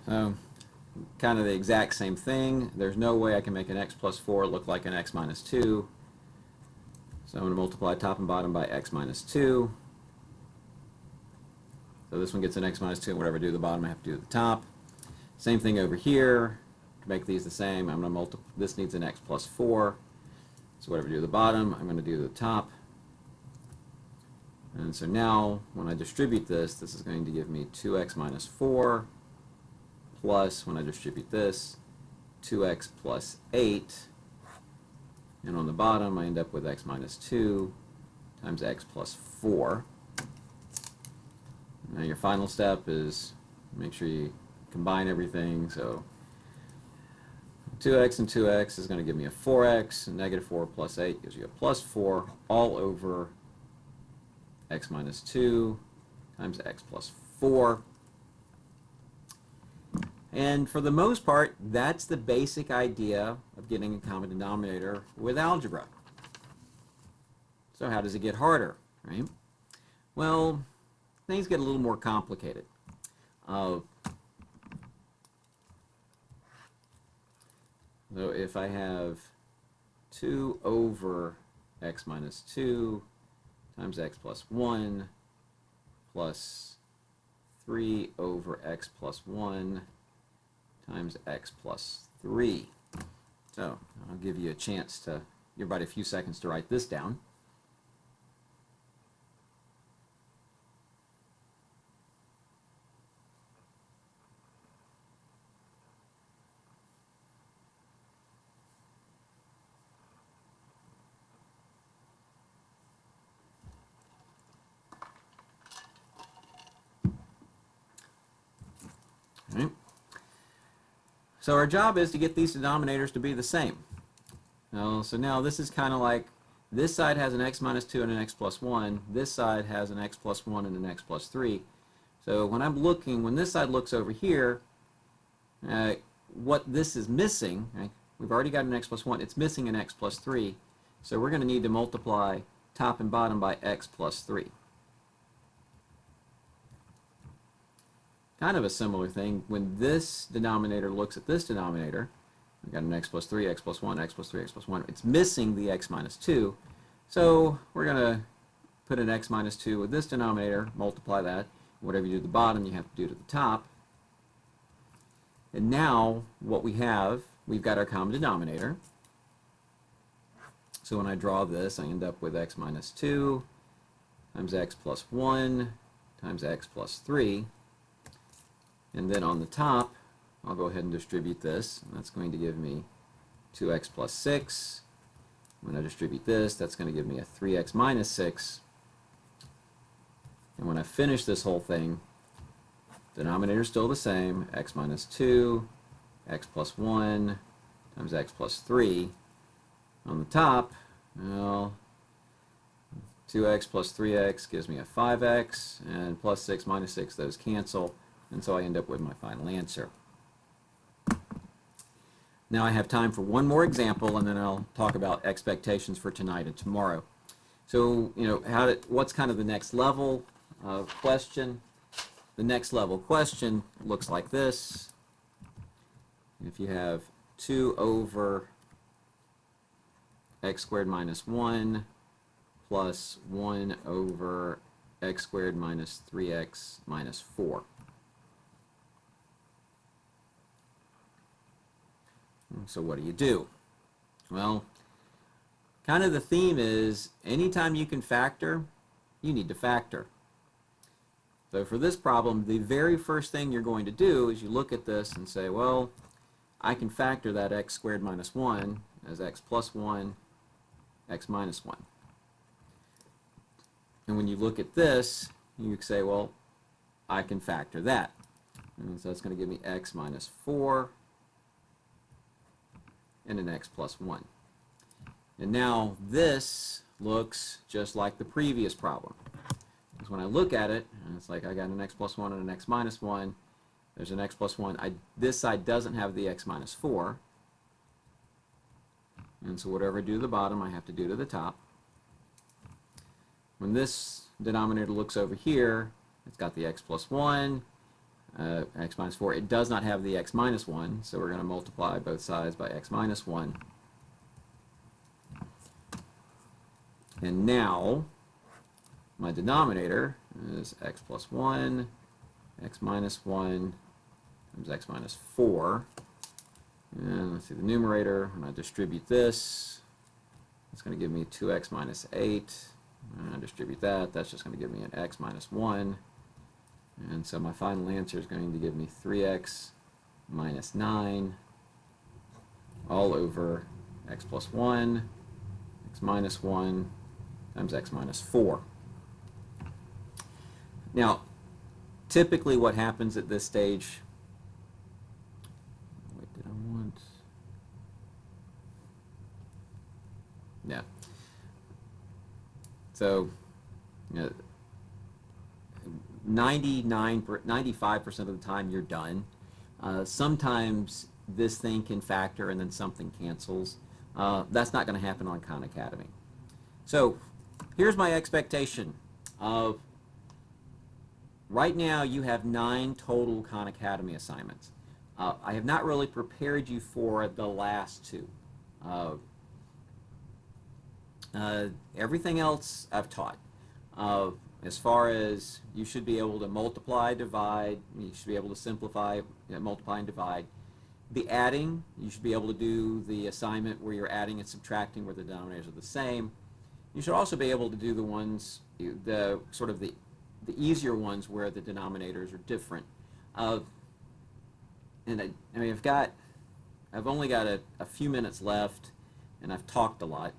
So kind of the exact same thing. There's no way I can make an x plus 4 look like an x minus 2. So I'm going to multiply top and bottom by x minus 2. So this one gets an x minus 2, and whatever I do to the bottom, I have to do to the top. Same thing over here. To make these the same, I'm going to multiply. This needs an x plus 4. So whatever I do to the bottom, I'm going to do to the top. And so now, when I distribute this, this is going to give me 2x minus 4 plus, when I distribute this, 2x plus 8. And on the bottom, I end up with x minus 2 times x plus 4. Now your final step is make sure you combine everything. So 2x and 2x is going to give me a 4x, and negative 4 plus 8 gives you a plus 4, all over x minus 2 times x plus 4. And for the most part, that's the basic idea of getting a common denominator with algebra. So how does it get harder, right? Well, things get a little more complicated. So if I have 2 over x minus 2 times x plus 1 plus 3 over x plus 1 times x plus 3. So I'll give you a chance to give everybody a few seconds to write this down. All right. So our job is to get these denominators to be the same. So now this is kind of like this side has an x minus 2 and an x plus 1. This side has an x plus 1 and an x plus 3. So when I'm looking, when this side looks over here, what this is missing, right? We've already got an x plus 1. It's missing an x plus 3. So we're going to need to multiply top and bottom by x plus 3. Kind of a similar thing. When this denominator looks at this denominator, we've got an x plus 3, x plus 1, x plus 3, x plus 1. It's missing the x minus 2. So we're going to put an x minus 2 with this denominator, multiply that. Whatever you do to the bottom, you have to do to the top. And now what we have, we've got our common denominator. So when I draw this, I end up with x minus 2 times x plus 1 times x plus 3. And then on the top, I'll go ahead and distribute this. And that's going to give me 2x plus 6. When I distribute this, that's going to give me a 3x minus 6. And when I finish this whole thing, denominator is still the same, x minus 2, x plus 1 times x plus 3. On the top, well, 2x plus 3x gives me a 5x, and plus 6 minus 6, those cancel. And so I end up with my final answer. Now I have time for one more example, and then I'll talk about expectations for tonight and tomorrow. So, what's kind of the next level of question? The next level question looks like this. If you have 2 over x squared minus 1 plus 1 over x squared minus 3x minus 4. So what do? Well, kind of the theme is anytime you can factor, you need to factor. So for this problem, the very first thing you're going to do is you look at this and say, well, I can factor that x squared minus 1 as x plus 1, x minus 1. And when you look at this, you say, well, I can factor that. And so that's going to give me x minus 4 and an x plus 1. And now this looks just like the previous problem. Because when I look at it, it's like I got an x plus 1 and an x minus 1. There's an x plus 1. This side doesn't have the x minus 4. And so whatever I do to the bottom, I have to do to the top. When this denominator looks over here, it's got the x plus 1. x minus 4. It does not have the x minus 1, so we're going to multiply both sides by x minus 1. And now my denominator is x plus 1, x minus 1 times x minus 4. And let's see the numerator. When I distribute this, it's going to give me 2x minus 8. When I distribute that, that's just going to give me an x minus 1. And so my final answer is going to give me 3x minus 9 all over x plus 1, x minus 1 times x minus 4. Now, typically what happens at this stage, wait, did I want, yeah. So, you know, 95% of the time you're done. Sometimes this thing can factor and then something cancels. That's not going to happen on Khan Academy. So here's my expectation of right now you have 9 total Khan Academy assignments. I have not really prepared you for the last 2. Everything else I've taught. As far as you should be able to multiply, divide, you should be able to simplify, multiply and divide. The adding, you should be able to do the assignment where you're adding and subtracting where the denominators are the same. You should also be able to do the ones, the sort of the easier ones where the denominators are different. And I mean, I've only got a few minutes left, and I've talked a lot.